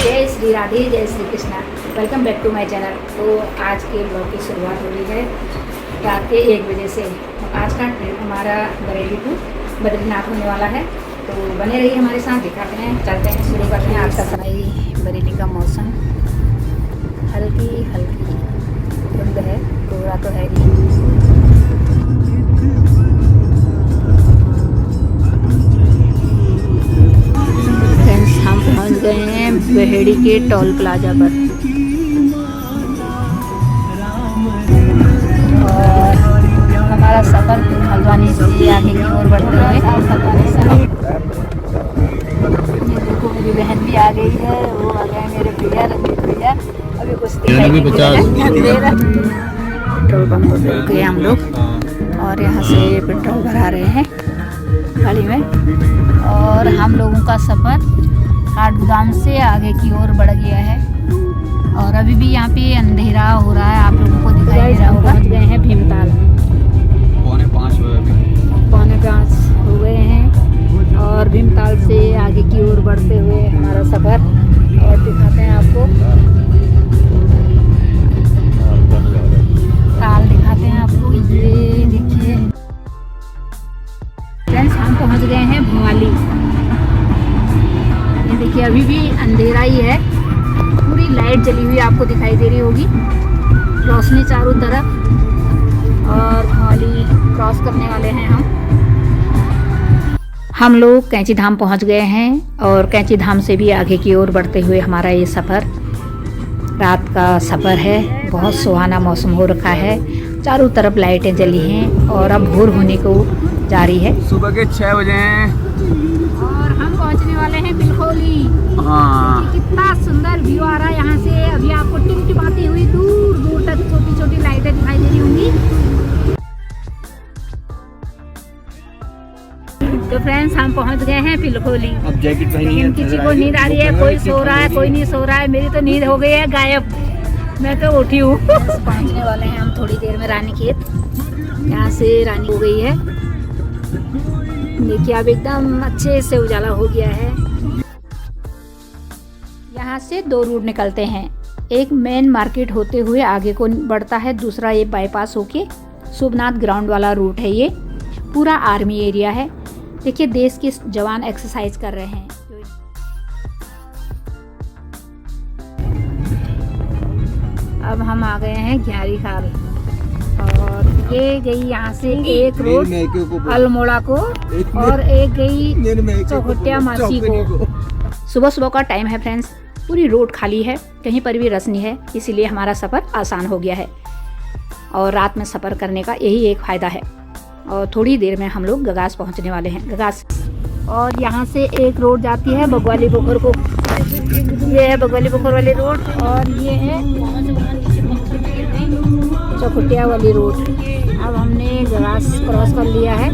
जय श्री राधे, जय Shri Krishna. Welcome back to my channel. तो आज के ब्लॉग की शुरुआत हो रही है रात के 1 बजे से। आज का ट्रिप हमारा बरेली टू बद्रीनाथ होने वाला है, तो बने रहिए हमारे साथ, दिखाते हैं, चलते हैं, शुरू करते हैं। आज का समय बरेली का मौसम हल्की हल्की धुंध है, कोहरा तो है नहीं। हम पहुंच गए हैं बहेड़ी के टोल प्लाजा पर और हमारा सफ़र हल्द्वानी से आगे की ओर बढ़ते हुए। ये देखो मेरी बहन भी आ गई है, वो आ गए मेरे भैया, रंजीत भैया। अभी कुछ पेट्रोल पंप पर रुक गए हम लोग और यहाँ से पेट्रोल भरा रहे हैं गाड़ी में। और हम लोगों का सफ़र हाटगोदाम से आगे की ओर बढ़ गया है और अभी भी यहाँ पे अंधेरा हो रहा है, आप लोगों को दिखाई दे रहा होगा। पहुँच गए हैं भीमताल, 4:45 हो गए हैं और भीमताल से आगे की ओर बढ़ते हुए हमारा सफ़र और दिखाते हैं आपको। ताल दिखाते हैं आपको, ये देखिए फ्रेंड्स, हम पहुँच गए हैं भोवाली। देखिए अभी भी अंधेरा ही है, पूरी लाइट जली हुई आपको दिखाई दे रही होगी, रोशनी चारों तरफ। और भोवाली क्रॉस करने वाले हैं हम लोग कैंची धाम पहुंच गए हैं और कैंची धाम से भी आगे की ओर बढ़ते हुए हमारा ये सफ़र रात का सफ़र है। बहुत सुहाना मौसम हो रखा है, चारों तरफ लाइटें जली हैं और अब भोर होने को जा रही है। सुबह के 6 बजे हैं और हम पहुंचने वाले हैं बिलखोली। हाँ, कितना सुंदर व्यू आ रहा है यहाँ से। अभी आपको टिमटिमाती हुई दूर दूर तक छोटी छोटी लाइटें दिखाई दे रही होंगी। तो फ्रेंड्स, हम पहुँच गए हैं बिलखोली। अब जैकेट पहनी है, किसी को नींद आ रही है, कोई सो रहा है, कोई नहीं सो रहा है। मेरी तो नींद हो गई है गायब, मैं तो उठी हूँ। पहुँचने वाले हैं हम थोड़ी देर में रानीखेत। यहाँ से रानी हो गई है, देखिए अब एकदम अच्छे से उजाला हो गया है। यहाँ से 2 रूट निकलते हैं, एक मेन मार्केट होते हुए आगे को बढ़ता है, दूसरा ये बाईपास होके शुभनाथ ग्राउंड वाला रूट है। ये पूरा आर्मी एरिया है। देखिए देश के जवान एक्सरसाइज कर रहे हैं। अब हम आ गए हैं घ्यारी खाल और ये गई यहाँ से एक रोड अल्मोड़ा को और एक गई चौखुटिया मासी को। सुबह सुबह का टाइम है फ्रेंड्स, पूरी रोड खाली है, कहीं पर भी रश नहीं है, इसीलिए हमारा सफ़र आसान हो गया है। और रात में सफ़र करने का यही एक फ़ायदा है। और थोड़ी देर में हम लोग गगास पहुँचने वाले हैं, गगास। और यहाँ से एक रोड जाती है बगवाली पोखर को, ये है बगवाली पोखर वाली रोड और ये है चौखुटिया वाली रोड। अब हमने गगास क्रॉस कर लिया है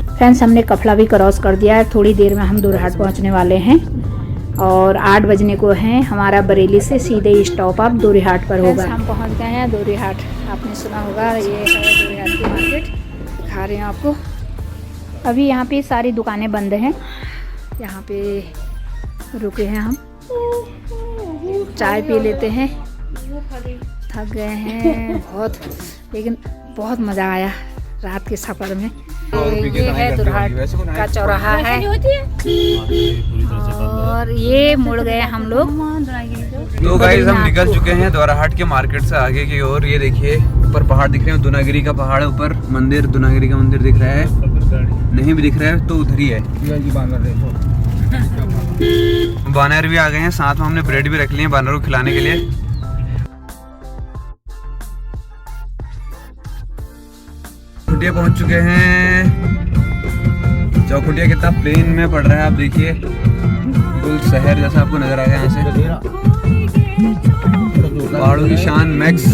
फ्रेंड्स, हमने कफला भी क्रॉस कर दिया है। थोड़ी देर में हम दोरहाट पहुंचने वाले हैं और 8 बजने को है हमारा बरेली से सीधे स्टॉप अब दोरहाट पर होगा। हम पहुंच गए हैं दोरहाट, आपने सुना होगा, ये है दोरहाट की मार्केट, दिखा रहे हैं आपको। अभी यहाँ पे सारी दुकानें बंद हैं, यहाँ पे रुके हैं हम, चाय पी लेते हैं, थक गए हैं बहुत, लेकिन बहुत मज़ा आया रात के सफ़र में। ये है दोरहाट का चौराहा है और ये मुड़ गए हम लोग। तो गाइस हम निकल चुके हैं दोरहाट के मार्केट से आगे की ओर। ये देखिए ऊपर पहाड़ दिख रहे हैं, दुनागिरी का पहाड़ है ऊपर, मंदिर दुनागिरी का मंदिर दिख रहा है, नहीं भी दिख रहा है तो उधर ही है। बानर भी आ गए हैं, साथ में हमने ब्रेड भी रख लिए बानरों को खिलाने के लिए। चौखुटिया पहुंच चुके हैं। चौखुटिया कितना प्लेन में पड़ रहा है, आप देखिए, बिल्कुल शहर जैसा आपको नजर आ गया यहाँ से। पहाड़ों की शान मैक्स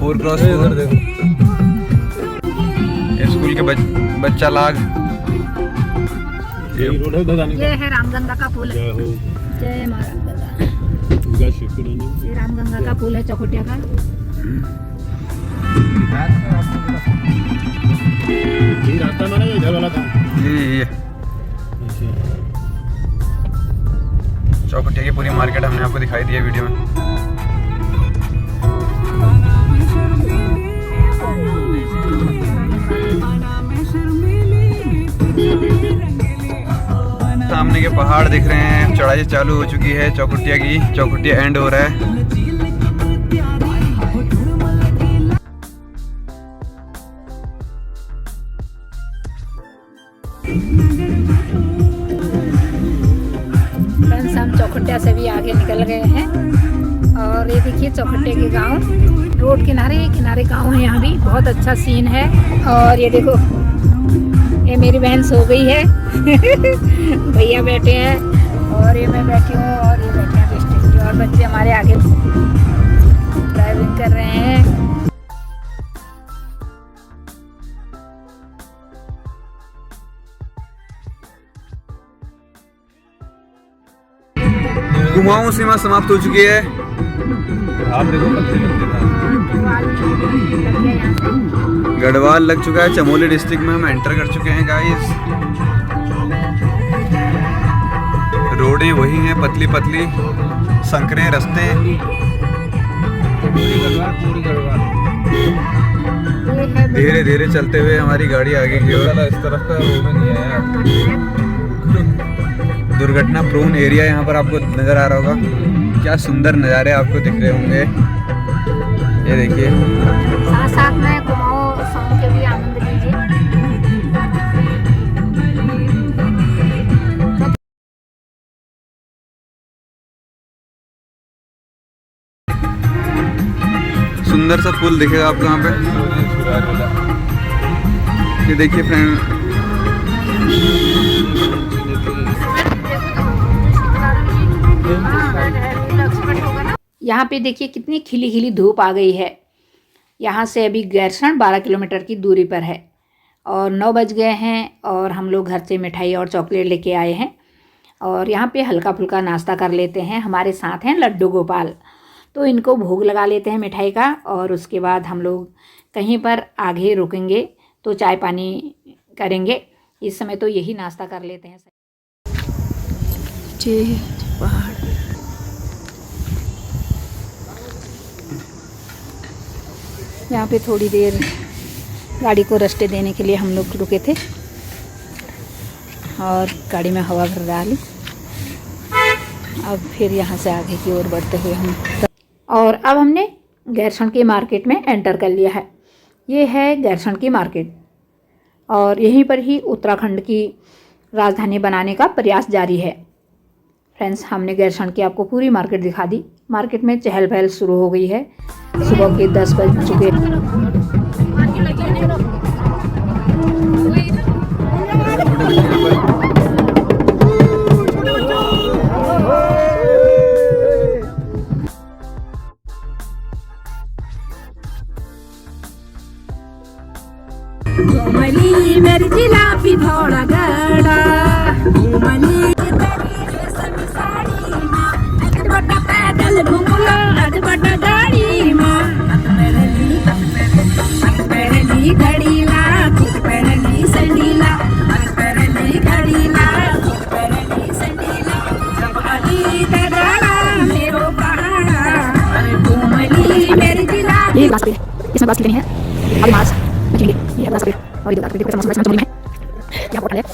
4x4 स्कूल के बच्चा लाग। ये है रामगंगा का पुल, जय मां रामगंगा। ये रामगंगा का पुल है चौखुटिया का। रास्ता मैंने इधर वाला था। ये चौखुटिया की पूरी मार्केट हमने आपको दिखाई दी है वीडियो में। सामने के पहाड़ दिख रहे हैं, चढ़ाई चालू हो चुकी है चौखुटिया की, चौखुटिया एंड हो रहा है। हम चौखुटिया से भी आगे निकल गए हैं और ये देखिए चौखुटिया के गांव, रोड किनारे गांव है। यहाँ भी बहुत अच्छा सीन है। और ये देखो ये मेरी बहन सो गई है भैया बैठे हैं और ये मैं बैठी हूँ और ये बैठे हैं स्टेज पे और बच्चे हमारे आगे ड्राइविंग कर रहे हैं। कुमाऊं सीमा समाप्त हो चुकी है। आप देखो गढ़वाल लग चुका है। चमोली डिस्ट्रिक्ट में हम एंटर कर चुके हैं गाइस। रोडें वही हैं, पतली पतली संकरे रास्ते। धीरे धीरे चलते हुए हमारी गाड़ी आगे की ओर। इस तरफ का रोड नहीं है। दुर्घटना प्रोन एरिया यहाँ पर आपको नज़र आ रहा होगा। क्या सुंदर नज़ारे आपको दिख रहे होंगे। ये देखिए, साथ साथ में कुमाऊं सॉन्ग के भी आनंद लीजिए। सुंदर सा पुल दिखेगा आपको यहाँ पे। ये देखिए फ्रेंड, यहाँ पे देखिए कितनी खिली खिली धूप आ गई है। यहाँ से अभी गैरसैंण 12 किलोमीटर की दूरी पर है और 9 बज गए हैं और हम लोग घर से मिठाई और चॉकलेट लेके आए हैं और यहाँ पे हल्का फुल्का नाश्ता कर लेते हैं। हमारे साथ हैं लड्डू गोपाल, तो इनको भोग लगा लेते हैं मिठाई का और उसके बाद हम लोग कहीं पर आगे रुकेंगे तो चाय पानी करेंगे। इस समय तो यही नाश्ता कर लेते हैं। पहाड़ यहाँ पे थोड़ी देर गाड़ी को रास्ते देने के लिए हम लोग रुके थे और गाड़ी में हवा भर डाली। अब फिर यहाँ से आगे की ओर बढ़ते हुए अब हमने गैरसैंण की मार्केट में एंटर कर लिया है। ये है गैरसैंण की मार्केट और यहीं पर ही उत्तराखंड की राजधानी बनाने का प्रयास जारी है। फ्रेंड्स, हमने गैरसैंण की आपको पूरी मार्केट दिखा दी। मार्केट में चहल पहल शुरू हो गई है। सुबह के 10 बज चुके। मेरी जिलापी थोड़ा गड़ा पैदल घूमला आज बड़ा गाड़ी में घड़ीला पैरली संडीला पैरली घड़ीला पैरली संडीला जबाली दगाड़ा मेरो पहाड़ा घूमली मेरी जिला। ये ग्लास पे इसमें ग्लास कितनी है अभी मास बचेंगे। ये ग्लास पे और इधर देखो कैसा मौसम है। क्या बोल रहे हैं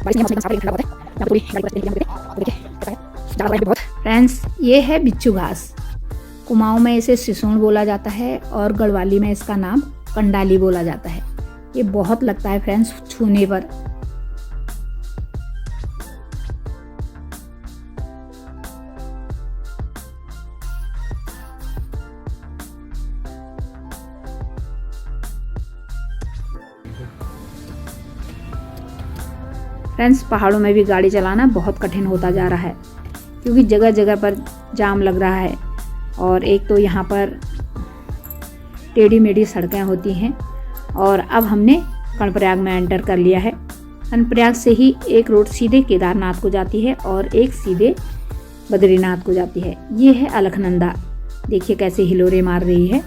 बारिश में मौसम साफ ठंडा होता है। यहाँ पूरी गाड़ी पर देखिए कैसा है ज़्यादा है बहुत। फ्रेंड्स, ये है बिच्छू घास। कुमाऊं में इसे सिसोन बोला जाता है और गढ़वाली में इसका नाम कंडाली बोला जाता है। ये बहुत लगता है फ्रेंड्स छूने पर। फ्रेंड्स, पहाड़ों में भी गाड़ी चलाना बहुत कठिन होता जा रहा है क्योंकि जगह जगह पर जाम लग रहा है और एक तो यहाँ पर टेढ़ी मेढ़ी सड़कें होती हैं। और अब हमने कर्णप्रयाग में एंटर कर लिया है। कर्णप्रयाग से ही एक रोड सीधे केदारनाथ को जाती है और एक सीधे बद्रीनाथ को जाती है। ये है अलकनंदा, देखिए कैसे हिलोरे मार रही है।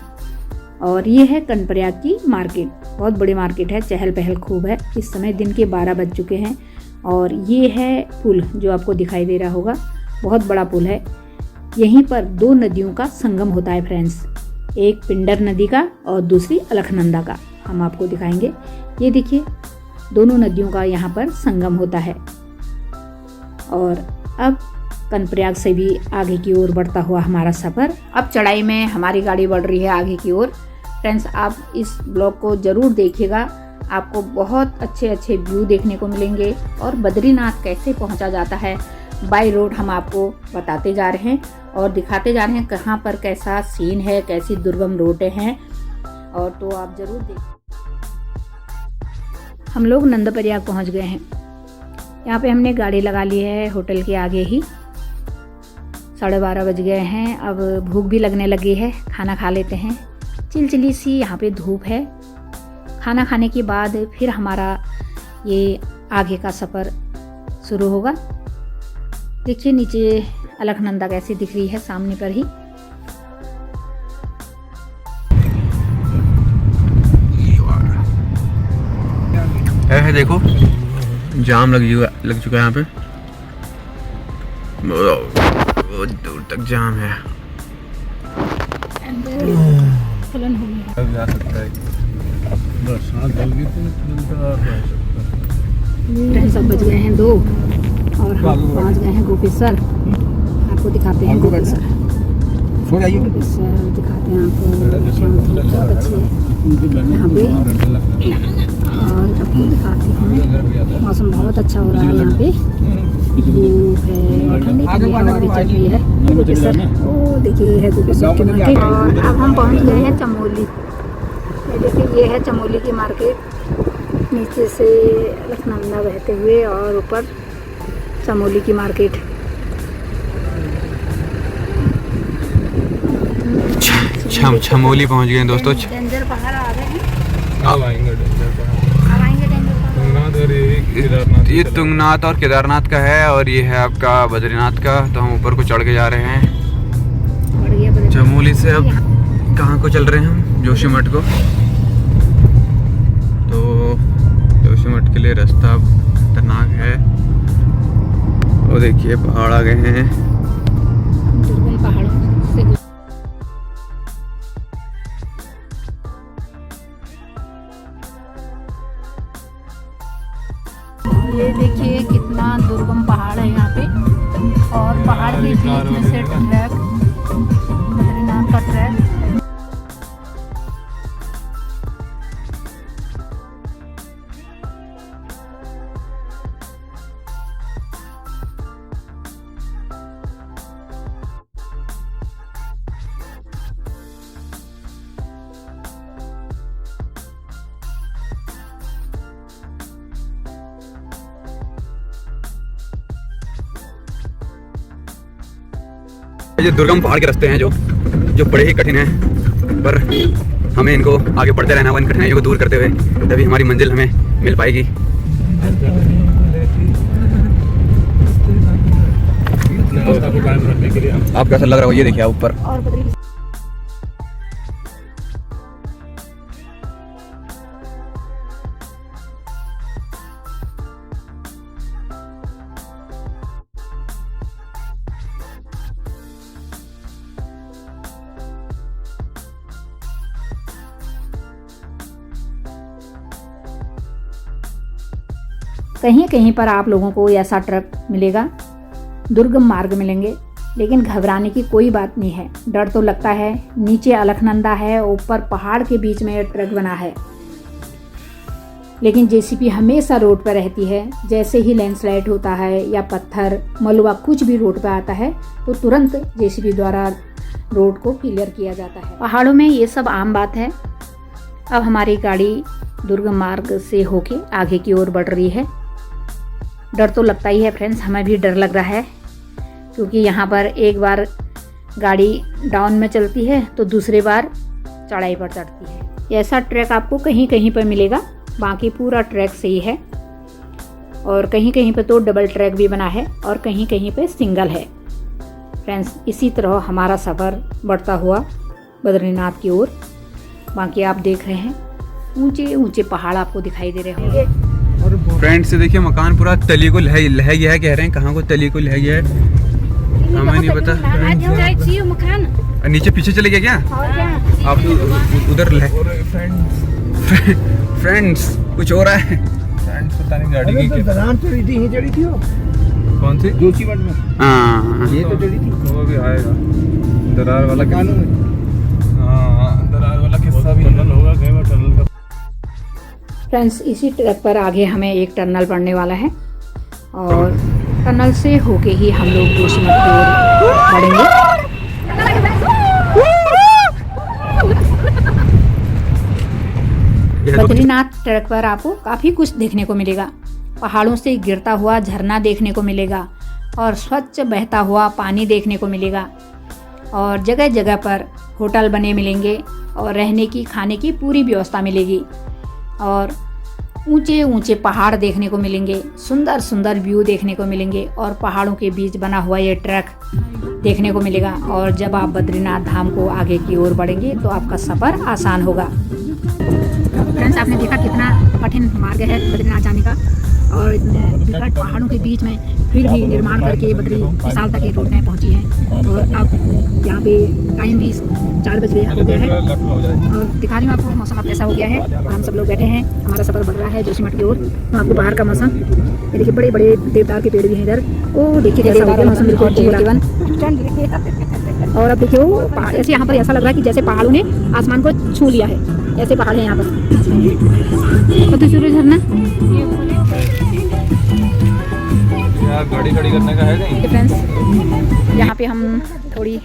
और ये है कर्णप्रयाग की मार्केट, बहुत बड़ी मार्केट है, चहल पहल खूब है। इस समय दिन के 12 बज चुके हैं और ये है पुल जो आपको दिखाई दे रहा होगा। बहुत बड़ा पुल है। यहीं पर दो नदियों का संगम होता है फ्रेंड्स, एक पिंडर नदी का और दूसरी अलखनंदा का। हम आपको दिखाएंगे। ये देखिए दोनों नदियों का यहाँ पर संगम होता है। और अब कर्णप्रयाग से भी आगे की ओर बढ़ता हुआ हमारा सफ़र। अब चढ़ाई में हमारी गाड़ी बढ़ रही है आगे की ओर। फ्रेंड्स आप इस ब्लॉग को ज़रूर देखिएगा, आपको बहुत अच्छे अच्छे व्यू देखने को मिलेंगे और बद्रीनाथ कैसे पहुंचा जाता है बाय रोड हम आपको बताते जा रहे हैं और दिखाते जा रहे हैं कहाँ पर कैसा सीन है, कैसी दुर्गम रोडें हैं। और तो आप ज़रूर देखें। हम लोग नंदप्रयाग पहुंच गए हैं। यहाँ पे हमने गाड़ी लगा ली है होटल के आगे ही। 12:30 बज गए हैं। अब भूख भी लगने लगी है, खाना खा लेते हैं। चिलचिली सी यहाँ पे धूप है। खाना खाने के बाद फिर हमारा ये आगे का सफ़र शुरू होगा। देखिए नीचे अलखनंदा कैसी दिख रही है सामने पर ही। है देखो जाम लग चुका है यहाँ पे, बहुत दूर तक जाम है। जा सकता है ट्रेन सब बज गए हैं 2 और हम पहुँच गए हैं गोपेश्वर। आपको दिखाते हैं गोपेश्वर। गोपेश्वर दिखाते हैं आपको, बहुत अच्छी है यहाँ पे। और आपको दिखाते हैं मौसम बहुत अच्छा हो रहा है यहाँ पे। धूप है, ठंडी ठंडी हवा भी चल रही है। गोपेश्वर ओ देखिए है गोपेश्वर की मार्केट। और अब हम पहुँच गए हैं चमोली। देखिए ये है चमोली की मार्केट, नीचे से अलखनंदा बहते हुए और ऊपर चमोली की मार्केट। चमोली पहुंच गए हैं दोस्तों। डेंजर पहाड़ आ गए हैं। अब आएंगे डेंजर पहाड़। ये तुंगनाथ और केदारनाथ का है और ये है आपका बद्रीनाथ का। तो हम ऊपर को चढ़ के जा रहे हैं चमोली से। अब कहाँ को चल रहे हैं हम? जोशीमठ को। तो जोशीमठ के लिए रास्ता खतरनाक है। और देखिए पहाड़ आ गए हैं। दुर्गम पहाड़ों से ये देखिए कितना दुर्गम पहाड़ है यहाँ पे। और पहाड़ के बीच में से ट्रैक, बद्रीनाथ का ट्रैक। ये दुर्गम पहाड़ के रास्ते हैं जो बड़े ही कठिन हैं, पर हमें इनको आगे बढ़ते रहना होगा इन कठिनाइयों को दूर करते हुए, तभी हमारी मंजिल हमें मिल पाएगी। आप कैसा लग रहा हो ये देखिए आप ऊपर। कहीं कहीं पर आप लोगों को ऐसा ट्रक मिलेगा, दुर्गम मार्ग मिलेंगे, लेकिन घबराने की कोई बात नहीं है। डर तो लगता है, नीचे अलखनंदा है, ऊपर पहाड़ के बीच में ट्रक बना है, लेकिन जेसीबी हमेशा रोड पर रहती है। जैसे ही लैंडस्लाइड होता है या पत्थर मलबा कुछ भी रोड पर आता है तो तुरंत जेसीबी द्वारा रोड को क्लियर किया जाता है। पहाड़ों में ये सब आम बात है। अब हमारी गाड़ी दुर्गम मार्ग से होके आगे की ओर बढ़ रही है। डर तो लगता ही है फ्रेंड्स, हमें भी डर लग रहा है, क्योंकि यहाँ पर एक बार गाड़ी डाउन में चलती है तो दूसरी बार चढ़ाई पर चढ़ती है। ऐसा ट्रैक आपको कहीं कहीं पर मिलेगा, बाकी पूरा ट्रैक सही है। और कहीं कहीं पर तो डबल ट्रैक भी बना है और कहीं कहीं पर सिंगल है। फ्रेंड्स इसी तरह हमारा सफ़र बढ़ता हुआ बद्रीनाथ की ओर। बाकी आप देख रहे हैं ऊंचे ऊंचे पहाड़ आपको दिखाई दे रहे होंगे। फ्रेंड्स से देखिए मकान पूरा तली को लह गया है, कह रहे हैं कहाँ को तली को लह गया है। हमें नहीं पता। नीचे पीछे चले गए क्या आप? उधर फ्रेंड्स कुछ हो रहा है। फ्रेंड्स पता नहीं गाड़ी की चढ़ी थी, यहीं चढ़ी थी वो। कौन सी? जोशीमठ में। हाँ ये तो चढ़ी थी। वो भी आएगा। दरार वाला कानू में। हाँ दरार वाला किस्सा भी टनल होगा कहीं वो टनल का। फ्रेंड्स इसी ट्रैक पर आगे हमें एक टनल पड़ने वाला है और टनल से होके ही हम लोग जोशीमठ की ओर बढ़ेंगे। बद्रीनाथ ट्रैक पर आपको काफ़ी कुछ देखने को मिलेगा। पहाड़ों से गिरता हुआ झरना देखने को मिलेगा और स्वच्छ बहता हुआ पानी देखने को मिलेगा और जगह जगह पर होटल बने मिलेंगे और रहने की खाने की पूरी व्यवस्था मिलेगी और ऊंचे ऊंचे पहाड़ देखने को मिलेंगे, सुंदर सुंदर व्यू देखने को मिलेंगे और पहाड़ों के बीच बना हुआ ये ट्रैक देखने को मिलेगा। और जब आप बद्रीनाथ धाम को आगे की ओर बढ़ेंगे तो आपका सफ़र आसान होगा। फ्रेंड्स आपने देखा कितना कठिन मार्ग है बद्रीनाथ जाने का और विकट पहाड़ों के बीच में फिर भी निर्माण करके बद्री विशाल तक रोड में पहुंची है। और अब यहाँ पे टाइम भी 4 बज हो गया है और दिखा रही हूँ आपको मौसम अब कैसा हो गया है और हम सब लोग बैठे हैं, हमारा सफ़र बढ़ रहा है जोशीमठ की ओर। तो आपको बाहर का मौसम ये देखिए, बड़े बड़े देवदार के पेड़ भी हैं इधर। ओ देखिए कैसा हो गया मौसम, बिल्कुल जीवन। और अब देखिए वो पहाड़ ऐसे यहाँ पर ऐसा लग रहा है कि जैसे पहाड़ों ने आसमान को छू लिया है, ऐसे पहाड़ है यहाँ पर। तो दूसरे झरना गाड़ी खड़ी करने का है नहीं। फ्रेंड्स यहाँ पे हम थोड़ी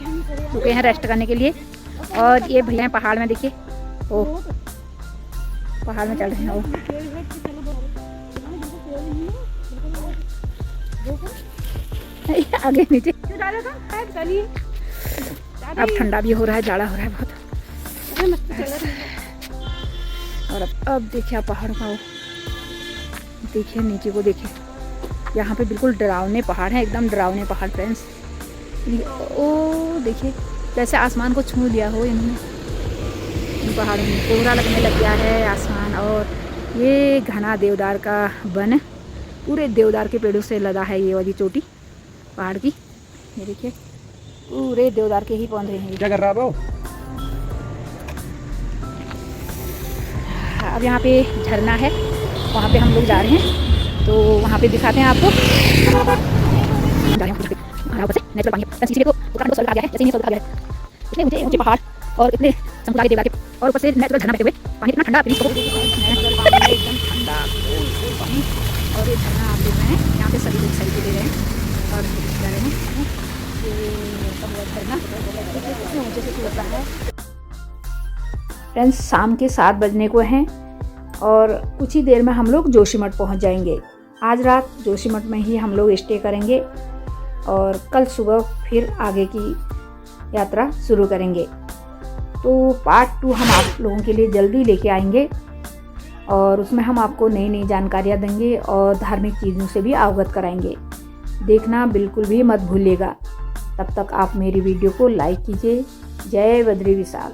रुके हैं रेस्ट करने के लिए और ये भैया पहाड़ में देखिए, ओ पहाड़ में चल रहे हैं वो। आगे नीचे अब ठंडा भी हो रहा है, जाड़ा हो रहा है बहुत। और अब देखिए आप पहाड़ों का, देखिए नीचे को देखिए, यहाँ पे बिल्कुल डरावने पहाड़ हैं, एकदम डरावने पहाड़ फ्रेंड्स। ओ देखिए जैसे आसमान को छू लिया हो इन्होंने, इन पहाड़ों में कोहरा लगने लग गया है आसमान। और ये घना देवदार का वन है, पूरे देवदार के पेड़ों से लदा है ये वाली चोटी पहाड़ की। ये देखिए पूरे देवदार के ही पौधे हैं। क्या कर रहा है वो? अब यहाँ पे झरना है, वहाँ पे हम लोग जा रहे हैं तो वहाँ पे दिखाते हैं आपको। नेचुरल पानी है, को उत्तराखंड को आ गया है, जैसे ही आ गया है इतने ऊंचे ऊंचे पहाड़ और इतने समुद्र के देवदार के और ऊपर से नेचुरल झरना बहते हुए पानी इतना ठंडा नेचुरल पानी एकदम ठंडा पानी। और ये झरना आप देख रहे हैं, यहाँ पे सभी लोग सेल्फी ले रहे हैं और जा रहे हैं। ये झरना इतने ऊंचे से चलता है। फ्रेंड्स शाम के 7 बजने को हैं और कुछ ही देर में हम लोग जोशीमठ पहुंच जाएंगे। आज रात जोशीमठ में ही हम लोग स्टे करेंगे और कल सुबह फिर आगे की यात्रा शुरू करेंगे। तो पार्ट 2 हम आप लोगों के लिए जल्दी लेके आएंगे और उसमें हम आपको नई नई जानकारियाँ देंगे और धार्मिक चीज़ों से भी अवगत कराएंगे। देखना बिल्कुल भी मत भूलिएगा। तब तक आप मेरी वीडियो को लाइक कीजिए। जय बद्री विशाल।